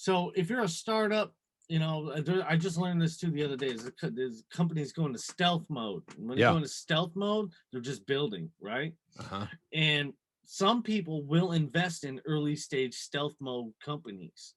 So if you're a startup, I just learned this too the other day. There's companies going to stealth mode. When they go into stealth mode, they're just building, right? And some people will invest in early stage stealth mode companies.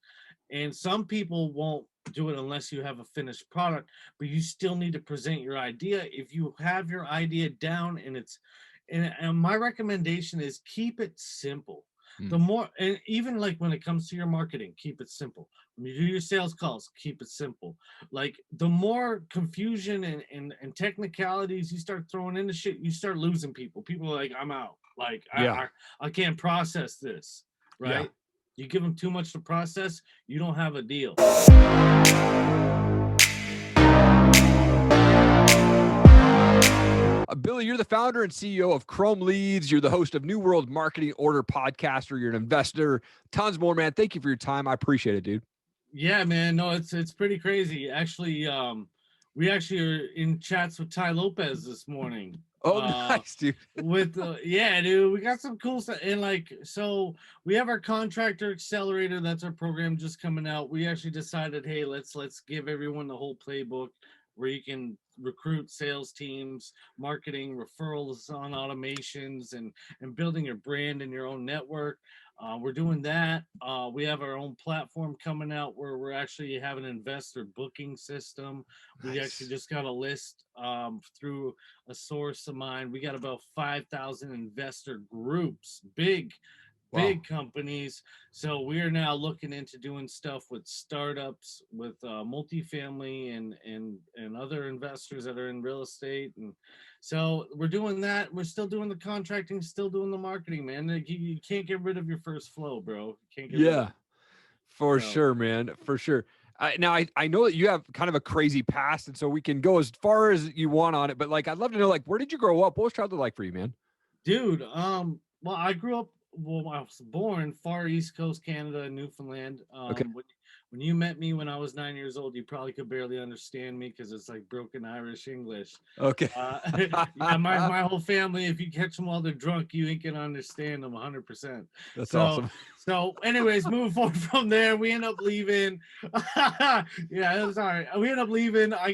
And some people won't do it unless you have a finished product, but you still need to present your idea. If you have your idea down and my recommendation is keep it simple. The more, and even like when it comes to your marketing, keep it simple. When you do your sales calls, keep it simple. Like the more confusion and technicalities you start throwing into shit, you start losing people. People are like, I'm out. Like I can't process this, right? You give them too much to process, you don't have a deal. Billy, you're the founder and CEO of ChromeLeads. You're the host of New World Marketing Order Podcaster. You're an investor. Tons more, man. Thank you for your time. I appreciate it, dude. Yeah, man. No, it's pretty crazy. Actually, we actually are in chats with Ty Lopez this morning. Oh, nice, dude. Yeah, dude, we got some cool stuff. And like, so we have our contractor accelerator. That's our program just coming out. We actually decided, hey, let's give everyone the whole playbook where you can recruit sales teams, marketing, referrals on automations, and building your brand in your own network. We're doing that. We have our own platform coming out where we're actually having an investor booking system. Nice. We actually just got a list through a source of mine. We got about 5,000 investor groups, big companies. So we are now looking into doing stuff with startups, with multifamily and other investors that are in real estate. And so we're doing that. We're still doing the contracting, still doing the marketing, man. You can't get rid of your first flow, bro. You can't get rid of it. For sure, man. For sure. Now, I know that you have kind of a crazy past, and so we can go as far as you want on it. But like, I'd love to know, like, where did you grow up? What was childhood like for you, man? Dude, well, I grew up. Well, I was born far East Coast Canada, Newfoundland. Okay. When you met me when I was 9 years old, you probably could barely understand me because it's like broken Irish English. Okay. Yeah, my whole family, if you catch them while they're drunk, you ain't gonna understand them 100%. That's awesome. So, anyways, moving forward from there, we end up leaving. Yeah, it was all right. We end up leaving. I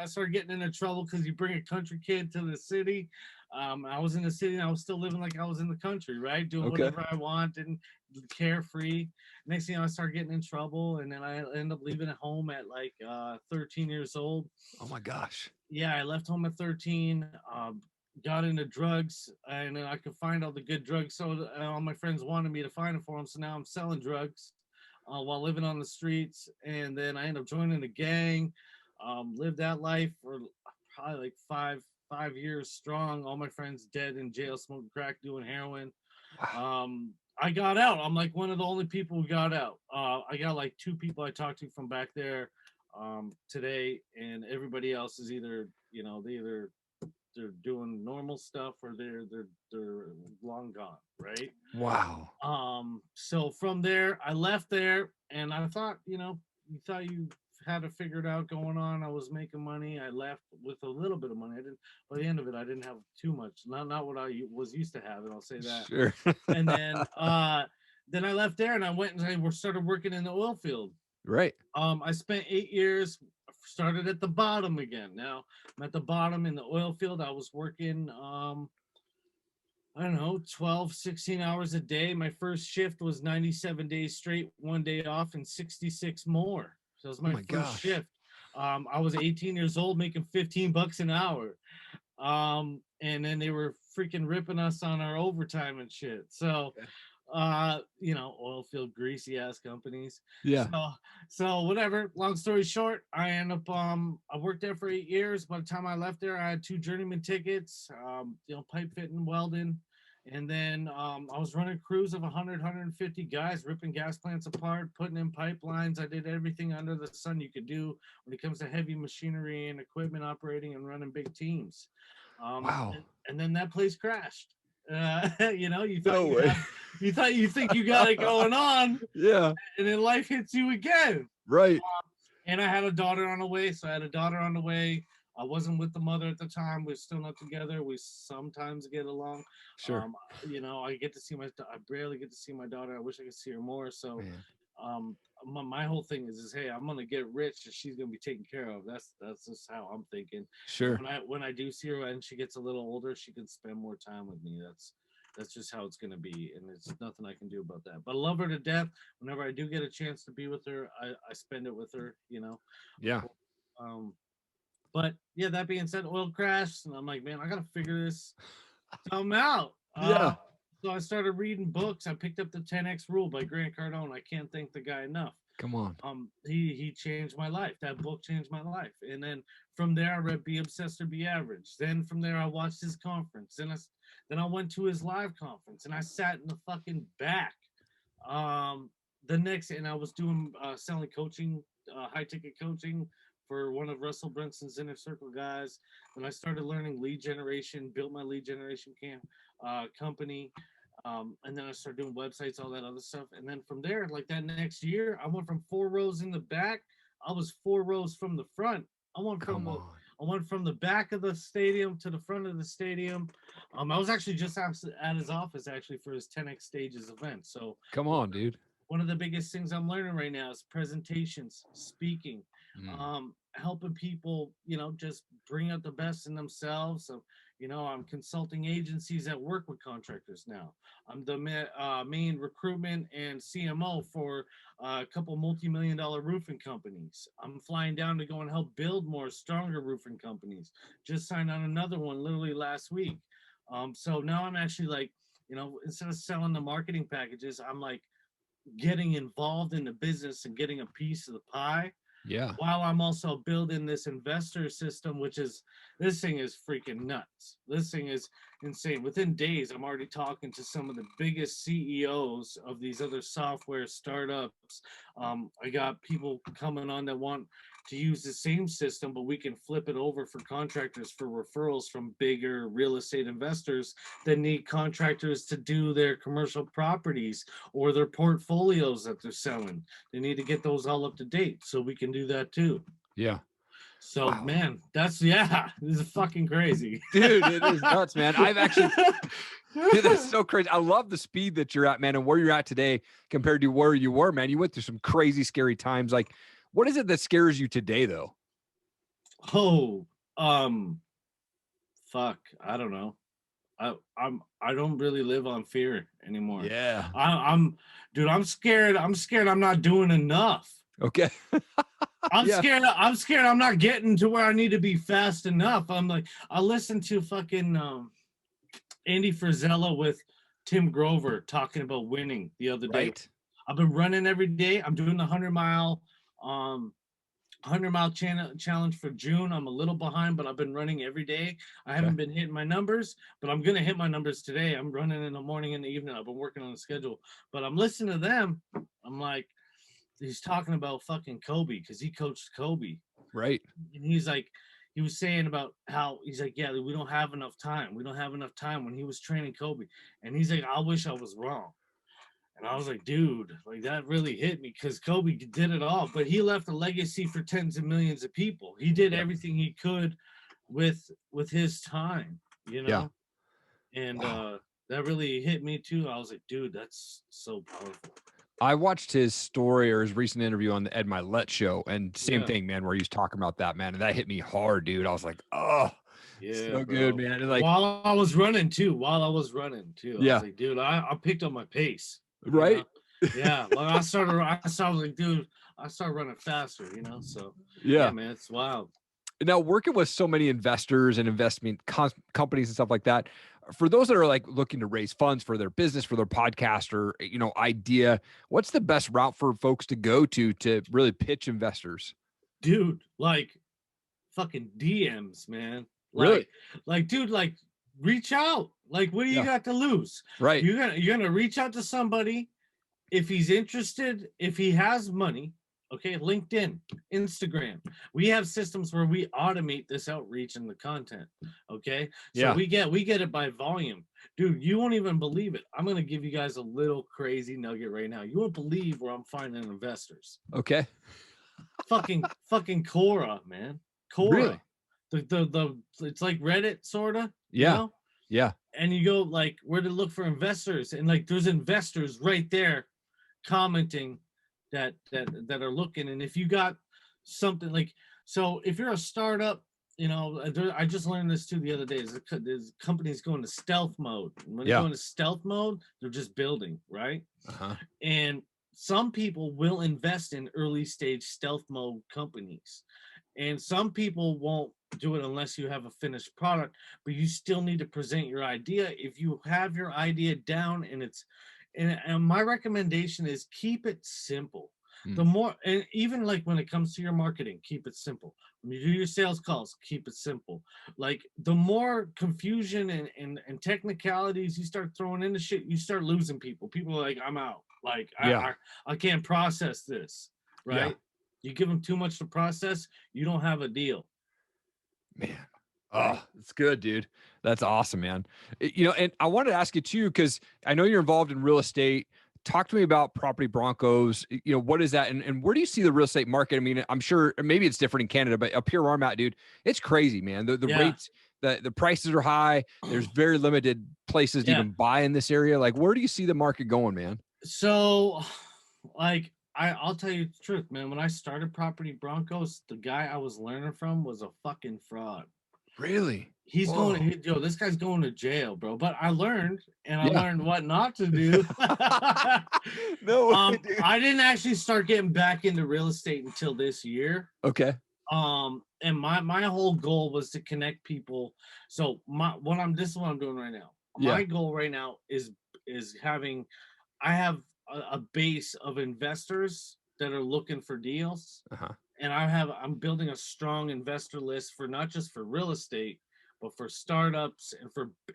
started getting into trouble because you bring a country kid to the city. I was in the city and I was still living like I was in the country, right? Doing whatever I want and carefree. Next thing you know, I started getting in trouble, and then I ended up leaving at home at like 13 years old. Oh my gosh. Yeah, I left home at 13, got into drugs, and then I could find all the good drugs. So all my friends wanted me to find them for them. So now I'm selling drugs while living on the streets. And then I ended up joining a gang, lived that life for probably like five years strong. All my friends dead in jail, smoking crack, doing heroin. Wow. I got out. I'm like one of the only people who got out. I got like 2 people I talked to from back there today, and everybody else is either they're doing normal stuff or they're long gone, right? Wow. So from there, I left there, and I thought, you thought you had it figured out going on. I was making money. I left with a little bit of money. By the end of it, I didn't have too much. Not what I was used to having. I'll say that. Sure. And then I left there and I went and I started working in the oil field. Right. I spent 8 years. Started at the bottom again. Now I'm at the bottom in the oil field. I was working I don't know, 12, 16 hours a day. My first shift was 97 days straight, 1 day off, and 66 more. So that was my first shift. I was 18 years old, making $15 an hour. And then they were freaking ripping us on our overtime and shit. So, oil field greasy ass companies. Yeah. So whatever. Long story short, I end up I worked there for 8 years. By the time I left there, I had 2 journeyman tickets. Pipe fitting, welding. And then I was running crews of 100, 150 guys, ripping gas plants apart, putting in pipelines. I did everything under the sun you could do when it comes to heavy machinery and equipment operating and running big teams. Wow. And then that place crashed. You thought you think you got it going on. Yeah. And then life hits you again. Right. And I had a daughter on the way. So I had a daughter on the way. I wasn't with the mother at the time. We're still not together. We sometimes get along. Sure. I get to see I barely get to see my daughter. I wish I could see her more. So My whole thing is hey, I'm gonna get rich and she's gonna be taken care of. That's just how I'm thinking. And Sure. when I do see her and she gets a little older, she can spend more time with me. That's just how it's gonna be, and there's nothing I can do about that. But I love her to death. Whenever I do get a chance to be with her, I spend it with her. Yeah. Um, but yeah, that being said, oil crashed, and I'm like, man, I gotta figure this something out. Yeah. So I started reading books. I picked up the 10x Rule by Grant Cardone. I can't thank the guy enough. Come on. He changed my life. That book changed my life. And then from there, I read Be Obsessed or Be Average. Then from there, I watched his conference. Then I went to his live conference, and I sat in the fucking back. And I was doing selling coaching, high ticket coaching for one of Russell Brunson's inner circle guys. Then I started learning lead generation, built my lead generation company. And then I started doing websites, all that other stuff. And then from there, like that next year, I went from 4 rows in the back. I was 4 rows from the front. I went from Come the on. I went from the back of the stadium to the front of the stadium. I was actually just at his office actually for his 10x Stages event. So Come on, dude. one of the biggest things I'm learning right now is presentations, speaking, helping people, just bring out the best in themselves. So, I'm consulting agencies that work with contractors now. I'm the main recruitment and CMO for a couple multi-million-dollar roofing companies. I'm flying down to go and help build more stronger roofing companies. Just signed on another one literally last week. So now I'm actually like, instead of selling the marketing packages, I'm like, getting involved in the business and getting a piece of the pie Yeah. while I'm also building this investor system, this thing is freaking nuts. This thing is insane. Within days, I'm already talking to some of the biggest CEOs of these other software startups. I got people coming on that want to use the same system, but we can flip it over for contractors for referrals from bigger real estate investors that need contractors to do their commercial properties or their portfolios that they're selling. They need to get those all up to date, so we can do that too. Yeah. So Wow. man, this is fucking crazy. Dude, it is nuts, man. Dude, that's so crazy. I love the speed that you're at, man, and where you're at today compared to where you were, man. You went through some crazy, scary times. Like, what is it that scares you today, though? Oh, fuck, I don't know. I don't really live on fear anymore. Yeah. Dude, I'm scared. I'm scared I'm not doing enough. Okay. I'm Yeah. scared. I'm scared I'm not getting to where I need to be fast enough. I'm like, I listened to fucking Andy Frisella with Tim Grover talking about winning the other day. Right. I've been running every day. I'm doing the 100-mile challenge for June. I'm a little behind, but I've been running every day. I haven't been hitting my numbers, but I'm gonna hit my numbers today. I'm running in the morning and the evening. I've been working on the schedule, but I'm listening to them. I'm like, he's talking about fucking Kobe because he coached Kobe, Right. and he was saying about how he's like, yeah, we don't have enough time. We don't have enough time when he was training Kobe, and he's like, I wish I was wrong. And I was like, dude, like that really hit me because Kobe did it all, but he left a legacy for tens of millions of people. He did everything he could with his time, Yeah. And Wow. that really hit me too. I was like, dude, that's so powerful. I watched his story or his recent interview on the Ed Milet show, and same Yeah. thing, man, where he was talking about that, man, and that hit me hard, dude. I was like, oh, Yeah, so bro. good, man. And like, While I was running too, I was yeah, like, dude, I picked up my pace. right. Yeah, like I started like, dude, I started running faster, So yeah, Yeah. man, it's wild. Now, working with so many investors and investment companies and stuff like that, for those that are like looking to raise funds for their business, for their podcast or, idea, what's the best route for folks to go to really pitch investors? Dude, like fucking DMs, man. Really? Dude, like reach out. Like, what do you Yeah. got to lose? Right. You're gonna reach out to somebody if he's interested, if he has money. Okay, LinkedIn, Instagram. We have systems where we automate this outreach and the content. Okay, so Yeah. we get it by volume, dude. You won't even believe it. I'm gonna give you guys a little crazy nugget right now. You won't believe where I'm finding investors. Okay. fucking Quora, man. Quora. Really? The it's like Reddit sorta. Yeah. Yeah. And you go like where to look for investors, and like there's investors right there commenting that are looking. And if you got something like, so if you're a startup, I just learned this too the other day. There's companies going to stealth mode. When they go into stealth mode, they're just building, right? And some people will invest in early stage stealth mode companies, and some people won't do it unless you have a finished product. But you still need to present your idea. If you have your idea down, and my recommendation is keep it simple. The more, and even like when it comes to your marketing, keep it simple. When you do your sales calls, keep it simple. Like the more confusion and technicalities you start throwing into shit, you start losing people. People are like, I'm out. Like I can't process this, right? You give them too much to process, you don't have a deal. Man. Oh, that's good, dude. That's awesome, man. And I wanted to ask you too, because I know you're involved in real estate. Talk to me about Property Broncos. What is that? And where do you see the real estate market? I mean, I'm sure maybe it's different in Canada, but up here where I'm at, dude, it's crazy, man. The rates, the prices are high. There's very limited places to even buy in this area. Like, where do you see the market going, man? So, like, I'll tell you the truth, man. When I started Property Broncos, the guy I was learning from was a fucking fraud. Really? He's this guy's going to jail, bro. But I learned, and I learned what not to do. No way, dude. I didn't actually start getting back into real estate until this year. Okay. And my whole goal was to connect people. So this is what I'm doing right now. My goal right now is having, I have a base of investors that are looking for deals. And I'm building a strong investor list for not just for real estate, but for startups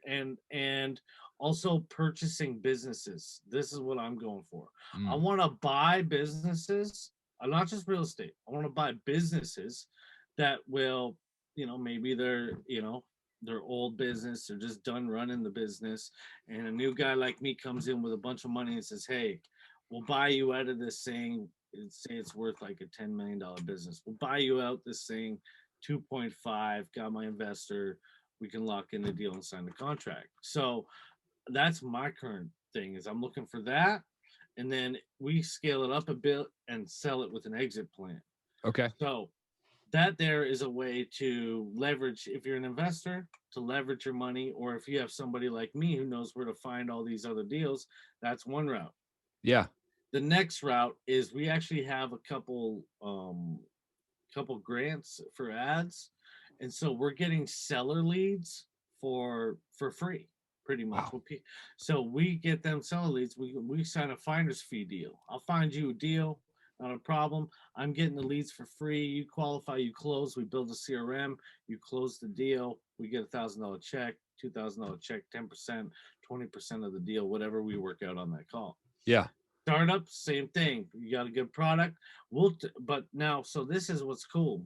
and also purchasing businesses. This is what I'm going for. I want to buy businesses, not just real estate. I want to buy businesses that will, maybe they're old business, they're just done running the business, and a new guy like me comes in with a bunch of money and says, hey, we'll buy you out of this thing. Say it's worth like a $10 million business. We'll buy you out this thing, 2.5, got my investor, we can lock in the deal and sign the contract. So that's my current thing, is I'm looking for that. And then we scale it up a bit and sell it with an exit plan. Okay. So that there is a way to leverage, if you're an investor, to leverage your money, or if you have somebody like me who knows where to find all these other deals, that's one route. Yeah. The next route is we actually have a couple grants for ads, and so we're getting seller leads for free, pretty much. Wow. So we get them seller leads. We sign a finder's fee deal. I'll find you a deal, not a problem. I'm getting the leads for free. You qualify, you close. We build a CRM. You close the deal. We get $1,000 check, $2,000 check, 10%, 20% of the deal, whatever we work out on that call. Yeah. Startup, same thing. You got a good product. But now, so this is what's cool,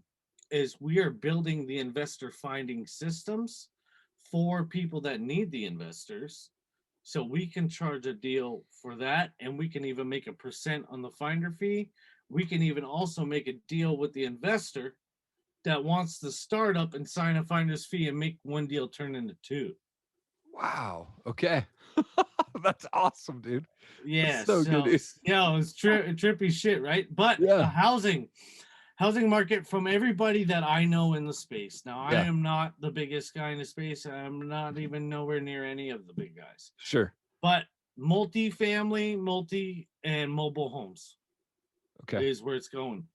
is we are building the investor finding systems for people that need the investors. So we can charge a deal for that, and we can even make a % on the finder fee. We can even also make a deal with the investor that wants the startup and sign a finder's fee and make one deal turn into two. Wow. Okay. That's awesome, dude. Yeah. That's so good, dude. It's trippy shit, right? But the housing market, from everybody that I know in the space. Now, I am not the biggest guy in the space. I'm not even nowhere near any of the big guys. Sure. But multi and mobile homes is where it's going.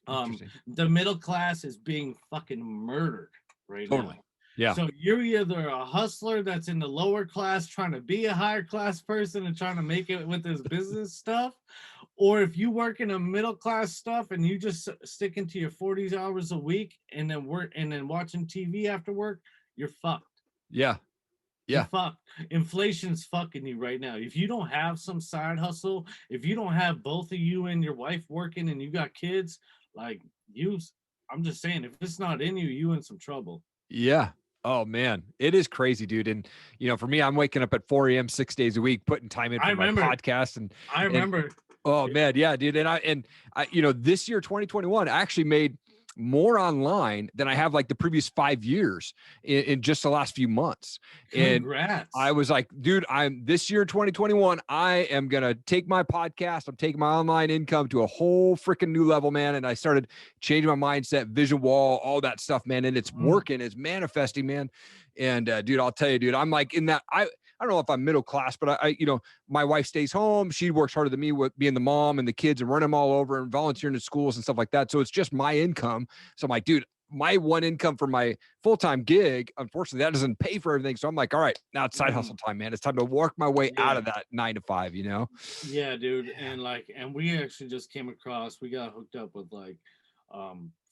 The middle class is being fucking murdered right now. Yeah. So you're either a hustler that's in the lower class trying to be a higher class person and trying to make it with this business stuff, or if you work in a middle class stuff and you just sticking to your 40 hours a week and then watching TV after work, you're fucked. Yeah. You're fucked. Inflation's fucking you right now. If you don't have some side hustle, if you don't have both of you and your wife working and you got kids, like I'm just saying, if it's not in you, you in some trouble. Yeah. Oh man, it is crazy, dude. And for me, I'm waking up at 4 a.m. 6 days a week, putting time in for my podcast. And I remember. Oh man, yeah, dude. And I this year, 2021, I actually made more online than I have like the previous 5 years in just the last few months. And I Congrats. was like, dude, I'm this year, 2021, I am going to take my podcast. I'm taking my online income to a whole freaking new level, man. And I started changing my mindset, vision wall, all that stuff, man. And it's working, it's manifesting, man. And dude, I'll tell you, dude, I'm like in that, I don't know if I'm middle class, but I, you know, my wife stays home. She works harder than me with being the mom and the kids and running them all over and volunteering in schools and stuff like that. So it's just my income. So I'm like, dude, my one income for my full-time gig, unfortunately, that doesn't pay for everything. So I'm like, all right, now it's side hustle time, man. It's time to work my way out of that 9 to 5, you know? Yeah, dude. And we actually just came across, we got hooked up with like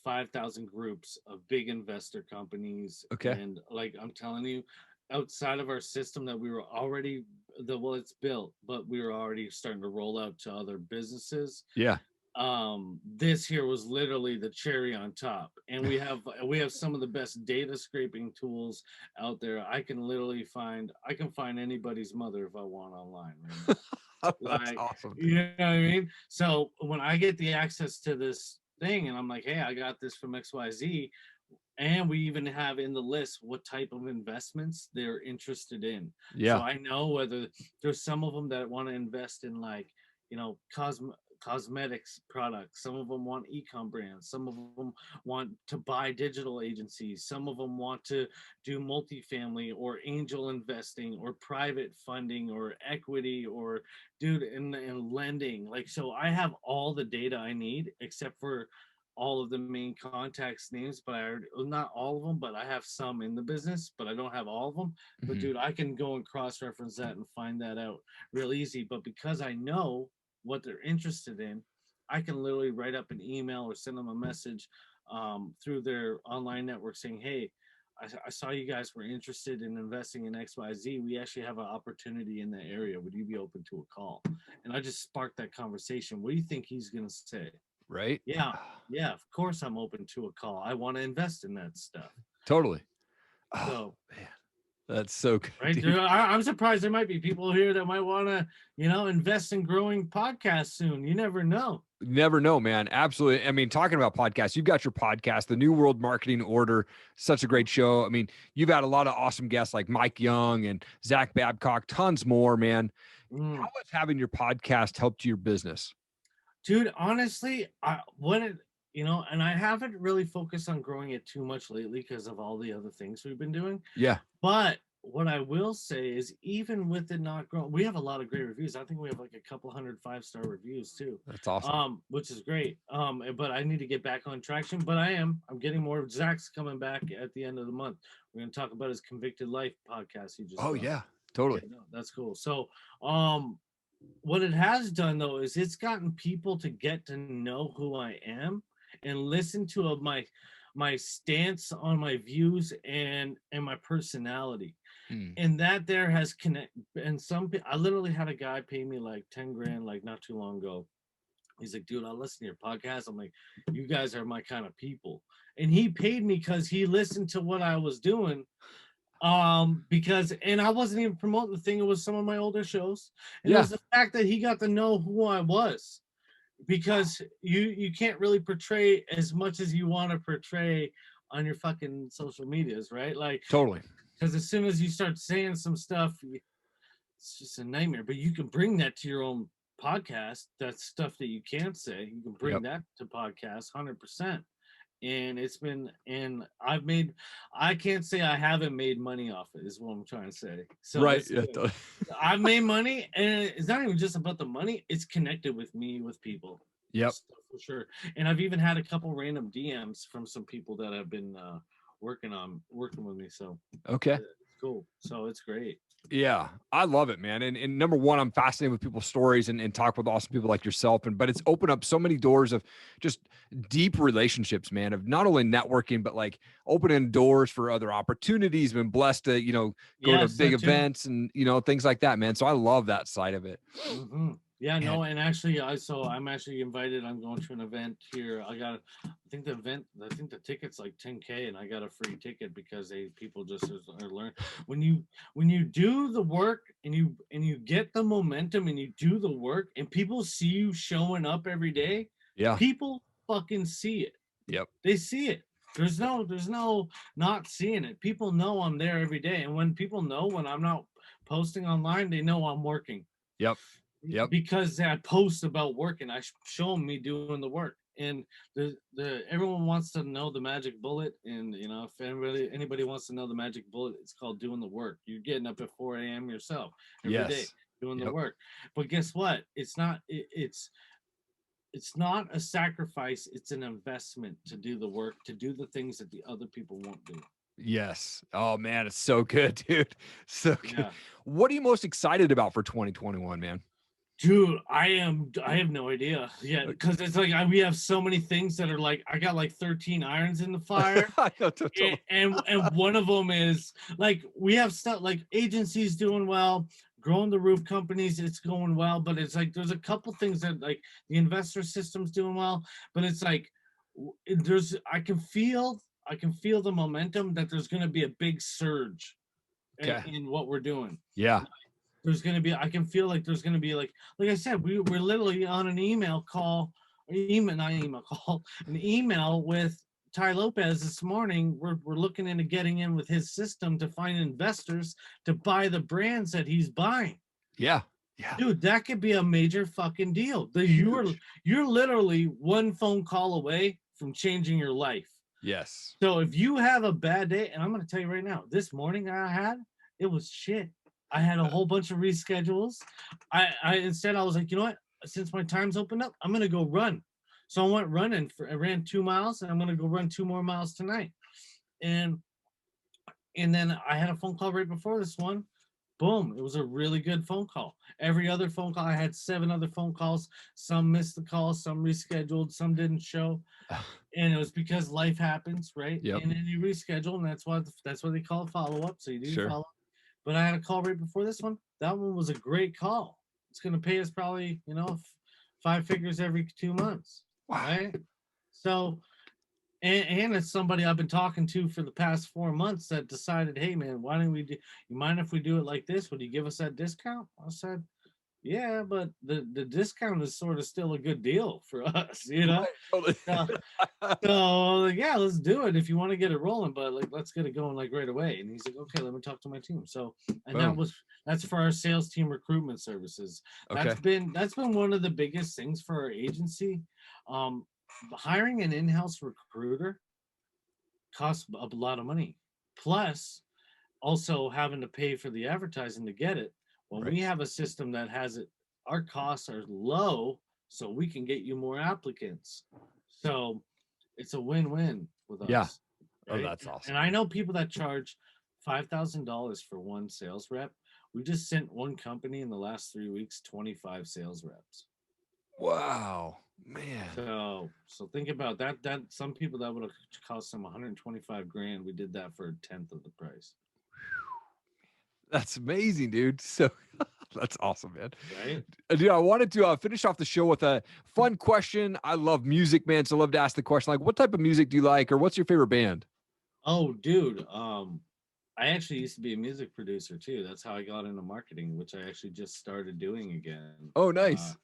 5,000 groups of big investor companies. Okay. And like, I'm telling you, outside of our system that we were already, well, it's built, but we were already starting to roll out to other businesses. Yeah. This here was literally the cherry on top, and we have some of the best data scraping tools out there. I can find anybody's mother if I want online right now. That's Like, awesome. you know what I mean? So when I get the access to this thing and I'm like, hey, I got this from XYZ, and we even have in the list what type of investments they're interested in. Yeah. So I know whether there's some of them that want to invest in, like, you know, cosmetics products. Some of them want e-com brands. Some of them want to buy digital agencies. Some of them want to do multifamily or angel investing or private funding or equity or dude and lending. Like, so I have all the data I need except for all of the main contacts names, but not all of them, but I have some in the business, but I don't have all of them. But dude, I can go and cross-reference that and find that out real easy. But because I know what they're interested in, I can literally write up an email or send them a message through their online network saying, hey, I saw you guys were interested in investing in XYZ. We actually have an opportunity in that area. Would you be open to a call? And I just sparked that conversation. What do you think he's going to say? Right. Yeah, of course I'm open to a call. I want to invest in that stuff. Totally. So, man, that's so good. Right. I'm surprised there might be people here that might want to, you know, invest in growing podcasts soon. You never know. Never know, man. Absolutely. I mean, talking about podcasts, you've got your podcast, the New World Marketing Order, such a great show. I mean, you've had a lot of awesome guests like Mike Young and Zach Babcock, tons more, man. How has having your podcast helped your business? Dude, honestly, you know, and I haven't really focused on growing it too much lately because of all the other things we've been doing. Yeah. But what I will say is, even with it not growing, we have a lot of great reviews. I think we have like a couple 5-star reviews too. That's awesome. Which is great. But I need to get back on traction. But I'm getting more. Zach's coming back at the end of the month. We're gonna talk about his Convicted Life podcast he just done. Yeah, totally. Yeah, no, that's cool. So what it has done though is it's gotten people to get to know who I am and listen to my stance on my views and my personality. And that there has and I literally had a guy pay me like 10 grand like not too long ago. He's like, dude, I'll listen to your podcast. I'm like, you guys are my kind of people. And he paid me because he listened to what I was doing. Because I wasn't even promoting the thing. It was some of my older shows. And it was the fact that he got to know who I was. Because you can't really portray as much as you want to portray on your fucking social medias, right? Like, totally. Because as soon as you start saying some stuff, it's just a nightmare. But you can bring that to your own podcast. That's stuff that you can't say. You can bring that to podcasts 100%. And I can't say I haven't made money off it, is what I'm trying to say. So right. I've made money, and it's not even just about the money. It's connected with me, with people. Yep. For sure. And I've even had a couple random DMs from some people that have been working with me. So okay. It's cool. So it's great. Yeah, I love it, man. And number one, I'm fascinated with people's stories and talk with awesome people like yourself. But it's opened up so many doors of just deep relationships, man, of not only networking, but like opening doors for other opportunities. Been blessed to, you know, go to big events and, you know, things like that, man. So I love that side of it. Yeah, no, and actually, I'm actually invited. I'm going to an event here. I think the ticket's like 10K, and I got a free ticket because people just are learn. When you do the work and you get the momentum and you do the work and people see you showing up every day, people fucking see it. Yep. They see it. There's no not seeing it. People know I'm there every day. And when people know when I'm not posting online, they know I'm working. Yep. Yep. Because I post about working. I show them me doing the work. And the everyone wants to know the magic bullet. And if anybody wants to know the magic bullet, it's called doing the work. You're getting up at 4 a.m. yourself every day Yes. doing the Yep. work. But guess what? It's not a sacrifice, it's an investment to do the work, to do the things that the other people won't do. Yes. Oh man, it's so good, dude. So good. Yeah. What are you most excited about for 2021, man? Dude, I have no idea. Yeah, because it's like we have so many things that are like I got like 13 irons in the fire. I know, totally. And one of them is like we have stuff like agencies doing well, growing the roof companies, it's going well, but it's like there's a couple things that like the investor system's doing well, but it's like there's I can feel the momentum that there's going to be a big surge Okay. in what we're doing. Yeah. There's going to be I can feel like there's going to be like I said, we're literally on an email call, not email call, an email with Ty Lopez this morning. We're looking into getting in with his system to find investors to buy the brands that he's buying. Yeah. Yeah. Dude, that could be a major fucking deal. Huge. You're literally one phone call away from changing your life. Yes. So if you have a bad day, and I'm going to tell you right now, this morning it was shit. I had a whole bunch of reschedules. Instead I was like, you know what? Since my time's opened up, I'm going to go run. So I went running. I ran 2 miles, and I'm going to go run 2 more miles tonight. And then I had a phone call right before this one. Boom! It was a really good phone call. Every other phone call, I had 7 other phone calls. Some missed the call, some rescheduled, some didn't show, and it was because life happens, right? Yep. And then you reschedule, and that's what they call a follow up. So you do Sure. follow. But I had a call right before this one. That one was a great call. It's going to pay us probably 5 figures every 2 months, Wow. right? So and it's somebody I've been talking to for the past 4 months that decided, hey man, why don't we do? You mind if we do it like this? Would you give us that discount? I said, yeah, but the discount is sort of still a good deal for us, Right, totally. So yeah, let's do it if you want to get it rolling, but like let's get it going like right away. And he's like, okay, let me talk to my team. So and Boom. that's for our sales team recruitment services. Okay. That's been one of the biggest things for our agency. Hiring an in-house recruiter costs a lot of money. Plus, also having to pay for the advertising to get it. When Right. we have a system that has it, our costs are low, so we can get you more applicants. So it's a win-win with us. Yeah. Oh, Right? that's awesome. And I know people that charge $5,000 for one sales rep. We just sent one company in the last 3 weeks 25 sales reps. Wow, man. So think about that. That some people that would have cost them 125 grand. We did that for a tenth of the price. That's amazing, dude. So that's awesome, man. Right? Dude, I wanted to finish off the show with a fun question. I love music, man. So I love to ask the question, like, what type of music do you like, or what's your favorite band? Oh, dude. I actually used to be a music producer too. That's how I got into marketing, which I actually just started doing again. Oh, nice.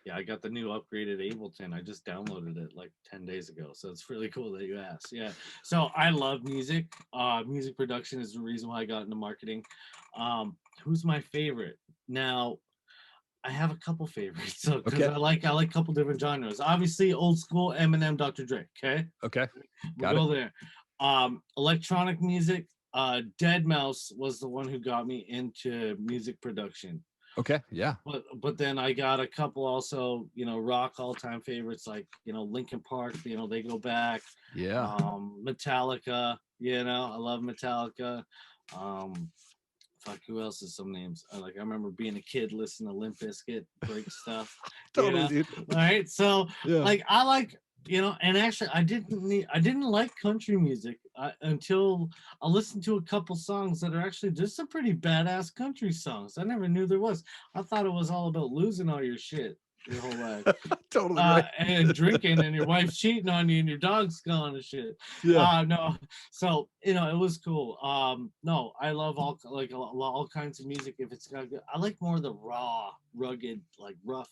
Yeah, I got the new upgraded Ableton. I just downloaded it like 10 days ago. So it's really cool that you asked. Yeah. So I love music. Music production is the reason why I got into marketing. Who's my favorite? Now, I have a couple favorites. So because Okay. I like a couple different genres. Obviously, old school Eminem, Dr. Dre. Okay. Okay. We'll go there. Electronic music. Dead Mouse was the one who got me into music production. Okay. Yeah. But then I got a couple also, rock all-time favorites like, Linkin Park, they go back. Yeah. Metallica, I love Metallica. Fuck, who else is some names? I remember being a kid listening to Limp Bizkit, break stuff. Totally, dude. All right. So Yeah. I like, and actually I didn't like country music until I listened to a couple songs that are actually just some pretty badass country songs. I never knew there was. I thought it was all about losing all your shit your whole life. Totally right. And drinking and your wife's cheating on you and your dog's gone and shit. Yeah. No. So, it was cool. No, I love all kinds of music if it's got good. I like more of the raw, rugged, like rough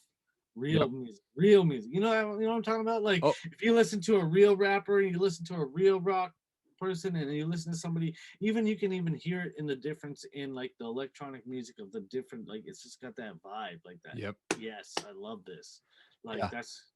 Real music, real music. You know what I'm talking about? Like if you listen to a real rapper and you listen to a real rock person and you listen to somebody, even you can even hear it in the difference in like the electronic music of the different, like it's just got that vibe like that. Yep. Yes, I love this. Like that's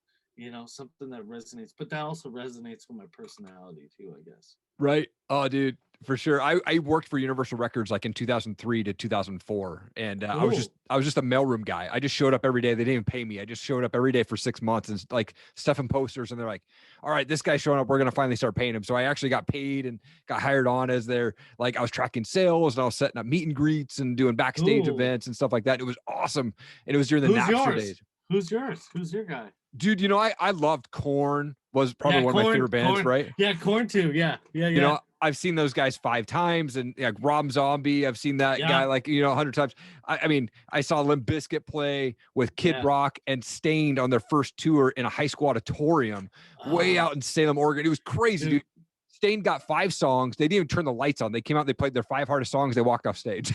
something that resonates, but that also resonates with my personality too, I guess. Right. Oh, dude, for sure. I worked for Universal Records like in 2003 to 2004, and I was just a mailroom guy. I just showed up every day. They didn't even pay me. I just showed up every day for 6 months and like stuffing posters. And they're like, "All right, this guy's showing up. We're gonna finally start paying him." So I actually got paid and got hired on as their I was tracking sales and I was setting up meet and greets and doing backstage events and stuff like that. It was awesome, and it was during the Napster days. Who's yours? Who's your guy? Dude, I loved Korn. Was probably one of my favorite bands, right? Yeah, Korn too. Yeah. You know, I've seen those guys 5 times, and like Rob Zombie, I've seen that guy 100 times. I mean, I saw Limp Bizkit play with Kid Rock and Stained on their first tour in a high school auditorium way out in Salem, Oregon. It was crazy, dude. Stained got 5 songs. They didn't even turn the lights on. They came out, they played their 5 hardest songs. They walked off stage.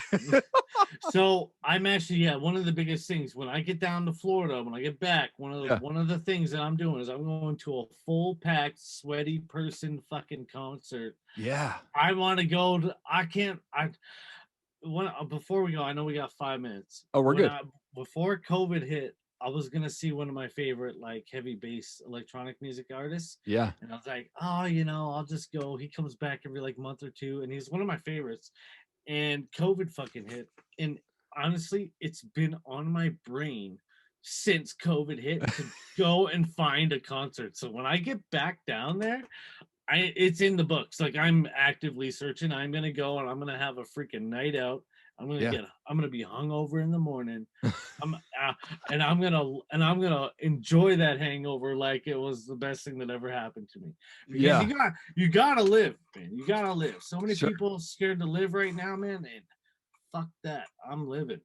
So I'm actually, one of the biggest things when I get down to Florida, when I get back, one of the things that I'm doing is I'm going to a full packed, sweaty person fucking concert. Yeah. I want to go to, before we go, I know we got 5 minutes. Oh, we're good. Before COVID hit, I was gonna see one of my favorite like heavy bass electronic music artists. Yeah. And I was like, I'll just go. He comes back every like month or two, and he's one of my favorites. And COVID fucking hit. And honestly, it's been on my brain since COVID hit to go and find a concert. So when I get back down there, it's in the books. Like I'm actively searching. I'm gonna go and I'm gonna have a freaking night out. I'm gonna be hungover in the morning. I'm gonna enjoy that hangover like it was the best thing that ever happened to me. Because you gotta live, man. You gotta live. So many people scared to live right now, man. And fuck that. I'm living.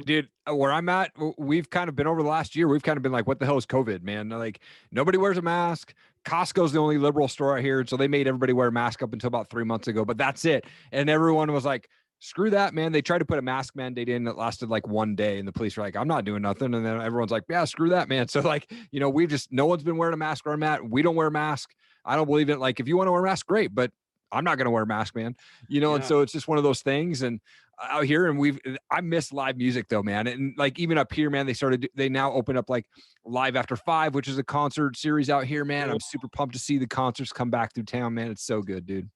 Dude, where I'm at, we've kind of been over the last year. We've kind of been like, what the hell is COVID, man? Like nobody wears a mask. Costco's the only liberal store out here. So they made everybody wear a mask up until about 3 months ago, but that's it. And everyone was like, screw that, man. They tried to put a mask mandate in that lasted like 1 day, and the police were like, I'm not doing nothing. And then everyone's like, yeah, screw that, man. So like, no one's been wearing a mask where I'm at. We don't wear a mask. I don't believe it. Like if you want to wear a mask, great, but I'm not going to wear a mask, man. And so it's just one of those things. And out here, and I miss live music though, man. And like even up here, man, they now open up like Live After 5, which is a concert series out here, man. I'm super pumped to see the concerts come back through town, man. It's so good, dude.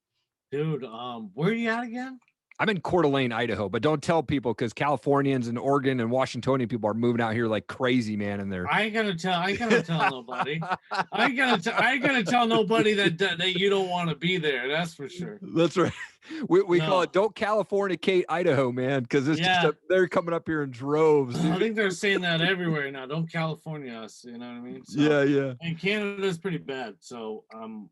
Dude, where are you at again? I'm in Coeur d'Alene, Idaho, but don't tell people because Californians and Oregon and Washingtonian people are moving out here like crazy, man. And they're I ain't gonna tell nobody. I ain't gonna tell nobody that you don't want to be there. That's for sure. That's right. We call it "Don't Californicate Idaho," man, because it's they're coming up here in droves. Dude. I think they're saying that everywhere now. Don't California us, you know what I mean? So, yeah. And Canada's pretty bad, so I'm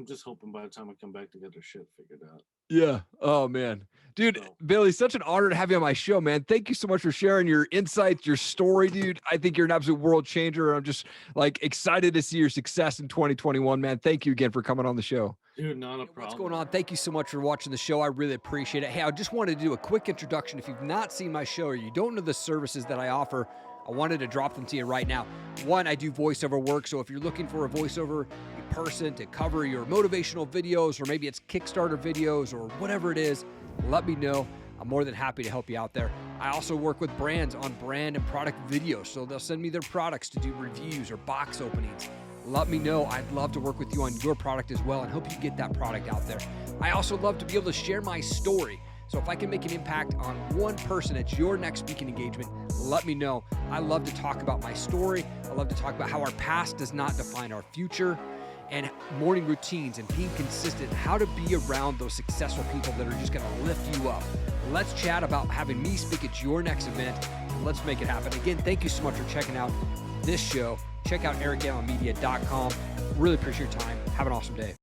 just hoping by the time I come back to get their shit figured out. Yeah. Oh man, dude, Billy, such an honor to have you on my show, man. Thank you so much for sharing your insights, your story, dude. I think you're an absolute world changer. I'm just like excited to see your success in 2021, man. Thank you again for coming on the show. Dude, not a problem. What's going on? Thank you so much for watching the show. I really appreciate it. Hey, I just wanted to do a quick introduction. If you've not seen my show or you don't know the services that I offer, I wanted to drop them to you right now. One, I do voiceover work. So if you're looking for a voiceover person to cover your motivational videos, or maybe it's Kickstarter videos or whatever it is, let me know. I'm more than happy to help you out there. I also work with brands on brand and product videos. So they'll send me their products to do reviews or box openings. Let me know. I'd love to work with you on your product as well and help you get that product out there. I also love to be able to share my story. So if I can make an impact on one person at your next speaking engagement, let me know. I love to talk about my story. I love to talk about how our past does not define our future, and morning routines and being consistent, how to be around those successful people that are just going to lift you up. Let's chat about having me speak at your next event. Let's make it happen. Again, thank you so much for checking out this show. Check out ericallenmedia.com. Really appreciate your time. Have an awesome day.